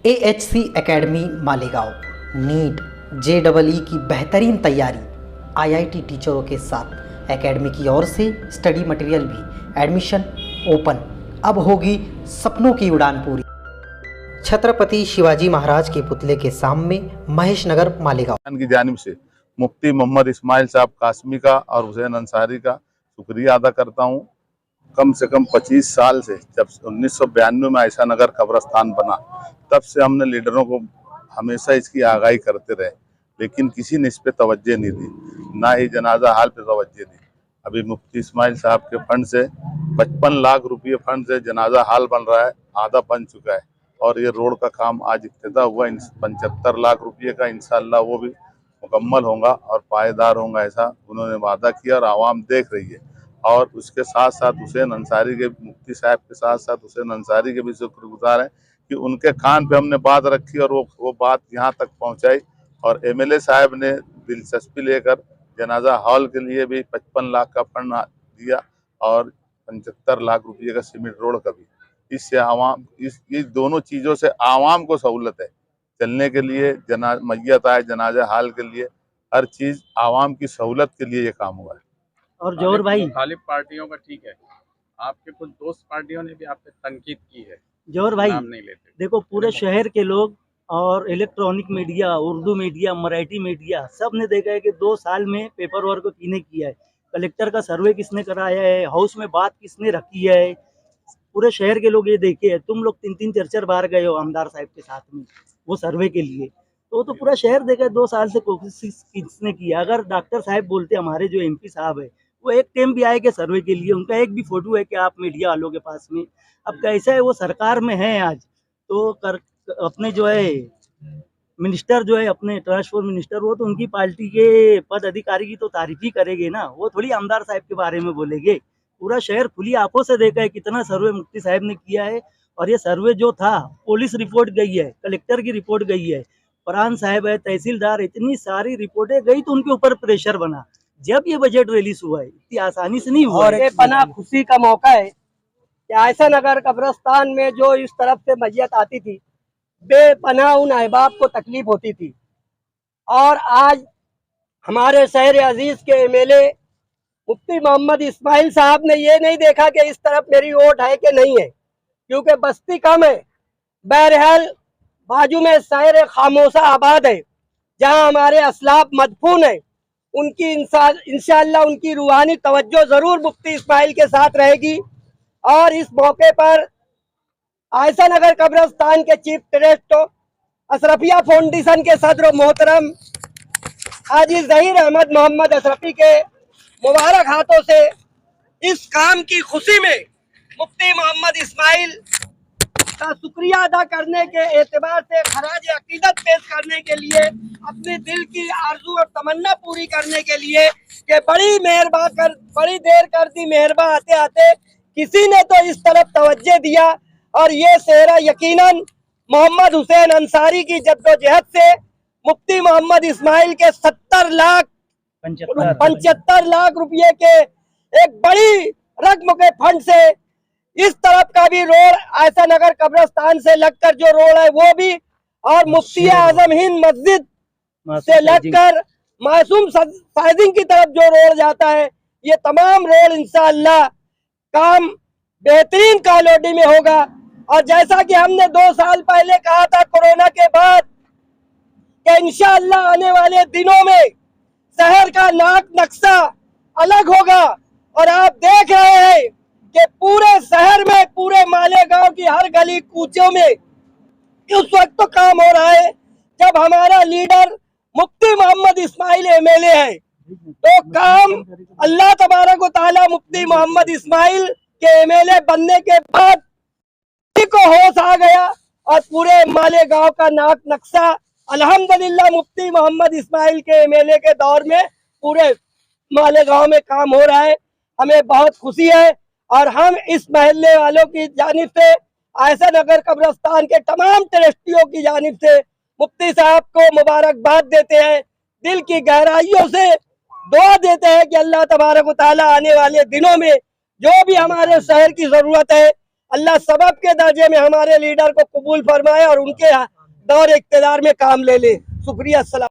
AHC academy Malegaon NEET JEE की बेहतरीन तैयारी IIT टीचरों के साथ एकेडमी की ओर से स्टडी मटेरियल भी एडमिशन ओपन। अब होगी सपनों की उड़ान पूरी। छत्रपति शिवाजी महाराज के पुतले के सामने महेश नगर मालेगांव की जानिब से मुफ्ती मोहम्मद इस्माइल साहब कासमी का और हुसैन अंसारी का शुक्रिया अदा करता हूँ। कम से कम 25 साल से, जब 1992 में ऐसा नगर कब्रस्तान बना, तब से हमने लीडरों को हमेशा इसकी आगाही करते रहे, लेकिन किसी ने इस पे तवज्जो नहीं दी, ना ही जनाजा हाल पे तवज्जो दी। अभी मुफ्ती इस्माइल साहब के फंड से 55 लाख रुपये फंड से जनाजा हाल बन रहा है, आधा बन चुका है, और ये रोड का काम आज इब्तिदा हुआ 75 लाख रुपये का। इंशाअल्लाह वो भी मुकम्मल होगा और पायदार होगा, ऐसा उन्होंने वादा किया और आवाम देख रही है। और उसके साथ साथ हुसैन अंसारी के, मुफ्ती साहब के साथ साथ हुसैन अंसारी के भी शुक्रगुजार हैं कि उनके कान पे हमने बात रखी और वो बात यहाँ तक पहुँचाई। और MLA साहब ने दिलचस्पी लेकर जनाजा हॉल के लिए भी 55 लाख का फंड दिया और 75 लाख रुपये का सीमेंट रोड का भी। इससे आवाम, इस दोनों चीज़ों से आवाम को सहूलत है चलने के लिए, मैयत आए जनाजा हाल के लिए, हर चीज़ आवाम की सहूलत के लिए ये काम हुआ है। और जौहर भाई, मुखालिफ पार्टियों का ठीक है, आपके कुछ दोस्त पार्टियों ने भी आप पे तनकीद की है। जौहर भाई नाम नहीं लेते। देखो, पूरे शहर के लोग और electronic media, Urdu media, Marathi media, सब ने देखा है कि 2 साल में पेपर वर्क किसने किया है, कलेक्टर का सर्वे किसने कराया है, हाउस में बात किसने रखी है। पूरे शहर के लोग ये देखे है। तुम लोग 3-3 4-4 बार गए हो आमदार साहब के साथ में वो सर्वे के लिए, तो पूरा शहर देखा है 2 साल से कोशिश किसने किया। अगर डॉक्टर साहब बोलते, हमारे जो MP साहब है, वो एक टाइम भी आए के सर्वे के लिए, उनका एक भी फोटो है कि आप मीडिया वालों के पास में? अब कैसा है, वो सरकार में है आज, तो अपने जो है मिनिस्टर जो है, अपने ट्रांसपोर्ट मिनिस्टर, वो तो उनकी पार्टी के पद अधिकारी की तो तारीफ ही करेंगे ना, वो थोड़ी आमदार साहब के बारे में बोलेंगे। पूरा शहर खुली आंखों से देखा है कितना सर्वे मुफ्ती साहब ने किया है। और ये सर्वे जो था, पुलिस रिपोर्ट गई है, कलेक्टर की रिपोर्ट गई है, फरहान साहब है, तहसीलदार, इतनी सारी रिपोर्टें गई तो उनके ऊपर प्रेशर बना। जब ये बजट रिलीज हुआ है, इतनी आसानी से नहीं हुआ। और ये बना खुशी का मौका है कि ऐसा नगर कब्रस्तान में जो इस तरफ से मैयत आती थी, बेपनाह उन अहबाब को तकलीफ होती थी, और आज हमारे शहर अजीज के MLA मुफ्ती मोहम्मद इस्माइल साहब ने ये नहीं देखा कि इस तरफ मेरी वोट है कि नहीं है, क्योंकि बस्ती कम है। बहरहाल बाजू में शहर खामोशा आबाद है, जहां हमारे असलाफ मदफून है, उनकी इंशाअल्लाह उनकी रूहानी तवज्जो जरूर मुफ्ती इस्माइल के साथ रहेगी। और इस मौके पर आयशा नगर कब्रस्तान के चीफ ट्रस्ट अशरफिया फाउंडेशन के सदर मोहतरम हाजी जहीर अहमद मोहम्मद अशरफी के मुबारक हाथों से इस काम की खुशी में मुफ्ती मोहम्मद इस्माइल का शुक्रिया अदा करने के एतबार से खराज अकीदत पेश करने के लिए, अपने दिल की आरजू और तमन्ना पूरी करने के लिए कि बड़ी देर कर दी मेहरबा आते आते किसी ने तो इस तरफ तवज्जो दिया। और ये सेहरा यकीनन मोहम्मद हुसैन अंसारी की जद्दोजहद से मुफ्ती मोहम्मद इस्माइल के 75 लाख रुपये के एक बड़ी रकम के फंड से इस तरफ का भी रोड, आयशा नगर कब्रस्तान से लगकर जो रोड है वो भी, और मुफ्ती आजम हिंद मस्जिद से लगकर मासूम साइजिंग की तरफ जो रोड जाता है, ये तमाम रोड इंशाअल्लाह काम बेहतरीन क्वालिटी में होगा। और जैसा कि हमने 2 साल पहले कहा था कोरोना के बाद कि इंशाअल्लाह आने वाले दिनों में शहर का नाक नक्शा अलग होगा, और आप देख रहे हैं कि पूरे शहर में, पूरे मालेगांव की हर गली कूचों में उस वक्त तो काम हो रहा है जब हमारा लीडर मुफ्ती मोहम्मद इस्माइल MLA है। तो काम अल्लाह तबारक व तआला मुफ्ती मोहम्मद इस्माइल के MLA बनने के बाद को होश आ गया, और पूरे मालेगांव का नाक नक्शा अल्हम्दुलिल्लाह मुफ्ती मोहम्मद इस्माइल के MLA के दौर में पूरे मालेगांव में काम हो रहा है। हमें बहुत खुशी है, और हम इस महल्ले वालों की जानिब से, आयशा नगर कब्रस्तान के तमाम ट्रस्टियों की जानिब से मुफ्ती साहब को मुबारकबाद देते हैं। दिल की गहराइयों से दुआ देते हैं कि अल्लाह तबारक व तआला आने वाले दिनों में जो भी हमारे शहर की जरूरत है, अल्लाह सबब के दर्जे में हमारे लीडर को कबूल फरमाए और उनके दौर इक़्तिदार में काम ले ले। शुक्रिया। अस्सलाम।